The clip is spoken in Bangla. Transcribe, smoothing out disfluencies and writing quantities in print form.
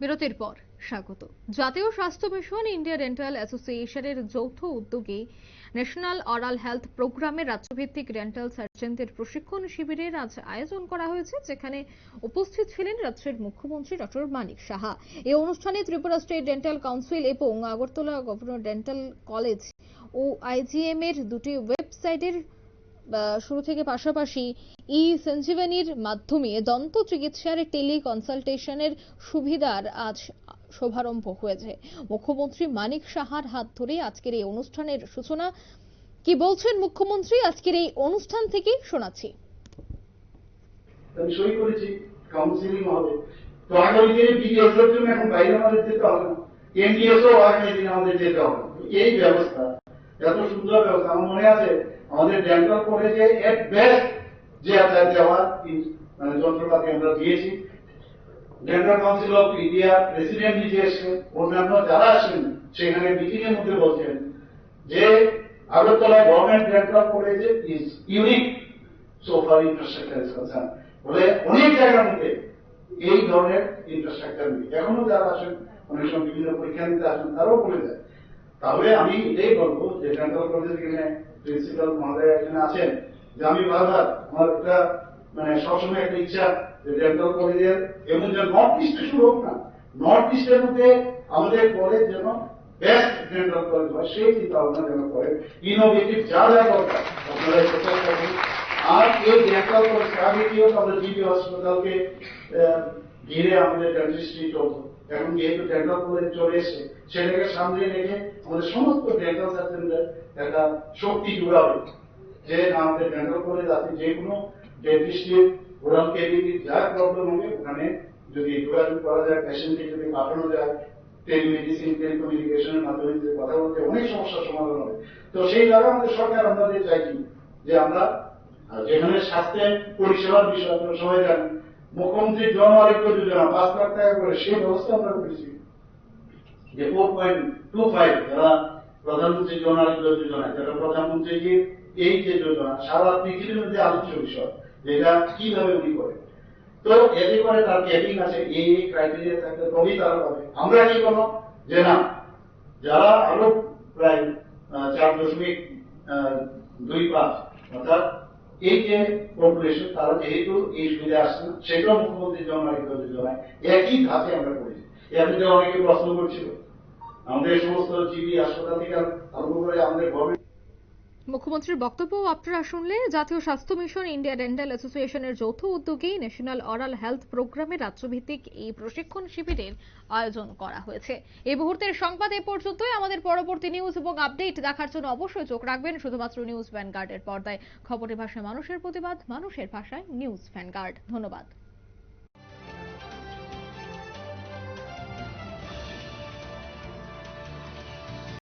বিরতির পর স্বাগত। জাতীয় স্বাস্থ্য মিশন ইন্ডিয়া ডেন্টাল অ্যাসোসিয়েশনের যৌথ উদ্যোগে ন্যাশনাল অরাল হেলথ প্রোগ্রামের রাজ্যভিত্তিক ডেন্টাল সার্জনদের প্রশিক্ষণ শিবিরের আজ আয়োজন করা হয়েছে, যেখানে উপস্থিত ছিলেন রাজ্যের মুখ্যমন্ত্রী ডক্টর মানিক সাহা। এই অনুষ্ঠানে ত্রিপুরা স্টেট ডেন্টাল কাউন্সিল এবং আগরতলা গভর্নর ডেন্টাল কলেজ ও আইজিএম এর দুটি ওয়েবসাইটের শুরু থেকে পাশাপাশি ই সঞ্জীবনীর মাধ্যমে দন্ত চিকিৎসার টেলি কনসালটেশনের সুবিধার আজ শুভারম্ভ হয়েছে। মুখ্যমন্ত্রী মানিক সাহার হাত ধরে আজকের এই অনুষ্ঠানের সূচনা। কি বলছেন মুখ্যমন্ত্রী আজকের এই অনুষ্ঠান থেকে শোনাচ্ছি। আমি সই করেছি, কাউন্সিলিং হবে। তো আগামী দিনে বিডিএস এর জন্য এখন বাইরে আমাদের যেতে হবে না, এনডিএসও আগামী দিনে আমাদের যেতে হবে। এই ব্যবস্থা, এত সুন্দর ব্যবস্থা। আমার মনে আছে আমাদের ডেন্টাল কলেজে এট বেস্ট যে দেওয়ার যন্ত্রপাতি আমরা দিয়েছি। Dental council of India president নিজে এসেছেন, অন্যান্য যারা আসেন সেখানে মিটিং এর মধ্যে বলছেন যে Agartala government dental college is unique so far infrastructure is concern. বলে অনেক জায়গার মধ্যে এই ধরনের ইনফ্রাস্ট্রাকচার নেই। এখনো যারা আসেন অনেক সময় বিভিন্ন পরীক্ষা নিতে আসেন তারাও বলে যায়। তাহলে আমি এটাই বলবো যে ডেন্টাল কলেজের এখানে প্রিন্সিপাল মহোদয় এখানে আছেন, যে আমি বারবার আমার একটা সবসময় একটা ইচ্ছা যে ডেন্টাল কলেজের এমন যে নর্থ ইস্টে শুরু হোক না, নর্থ ইস্টের মধ্যে আমাদের কলেজ যেন বেস্ট ডেন্টাল কলেজ হয় সেই চিন্তা ভাবনা যেন করেন। ইনোভেটিভ যা যা দরকার আপনারা চেষ্টা করুন। আর এই ডেন্টাল কলেজ আগে কি হতো, আমরা জিবি হসপিটালকে ঘিরে আমাদের ডেন্টিস্ট্রি চলতো। এখন যেহেতু ডেন্টাল কলেজ চলে এসে সেটাকে সামনে রেখে আমাদের সমস্ত ডেন্টাল সার্জনদের একটা শক্তি জোগাবে যে আমাদের ডেন্টাল কলেজ আছে, যে কোনো ডেন্টিস্ট্রির ওরাল কেভিটি যার প্রবলেম হবে ওখানে যদি যোগাযোগ করা যায়, পেশেন্টকে যদি পাঠানো যায়, টেলিমেডিসিন টেলিকমিউনিকেশনের মাধ্যমে যদি কথা বলতে অনেক সমস্যার সমাধান হবে। তো সেই জায়গায় আমাদের সরকার আমাদের চাইছি যে আমরা যেখানে স্বাস্থ্যের পরিষেবার বিষয় আপনারা সবাই জানেন, মুখ্যমন্ত্রী জন আরোগ্য যোজনা 5 লাখ টাকা করে সেই ব্যবস্থা আমরা করেছি যে 4.25 যারা প্রধানমন্ত্রী জন আরোগ্য যোজনা, যেটা প্রধানমন্ত্রীজির এই যে যোজনা সারা পৃথিবীর মধ্যে আলোচ্য বিষয়, যেটা কিভাবে উনি করে। তো এতে করে তার ক্যাবিং আছে, এই ক্রাইটেরিয়া থাকলে তবেই তারা পাবে। আমরা কি করবো যে না, যারা আরো প্রায় 4.25 অর্থাৎ এই যে পপুলেশন তারা যেহেতু এই সুবিধা আসছে না, সেটাও মুখ্যমন্ত্রী জন আরোগ্য যোজনায় একই ধাপে আমরা করেছি। এর মধ্যে অনেকে প্রশ্ন করছিল আমাদের সমস্ত জিবি হাসপাতাল থেকে আরম্ভ করে আমাদের গভর্নমেন্ট। মুখ্যমন্ত্রীর বক্তব্য আপনারা শুনলে। জাতীয় স্বাস্থ্য মিশন ইন্ডিয়া ডেন্টাল অ্যাসোসিয়েশনের যৌথ উদ্যোগে ন্যাশনাল অরাল হেলথ প্রোগ্রামের রাজ্যভিত্তিক এই প্রশিক্ষণ শিবিরের আয়োজন করা হয়েছে। এই মুহূর্তের সংবাদ এ পর্যন্তই। আমাদের পরবর্তী নিউজ এবং আপডেট দেখার জন্য অবশ্যই চোখ রাখবেন শুধুমাত্র নিউজ ভ্যানগার্ডের পর্দায়। খবরের ভাষায় মানুষের প্রতিবাদ, মানুষের ভাষায় নিউজ ভ্যানগার্ড। ধন্যবাদ।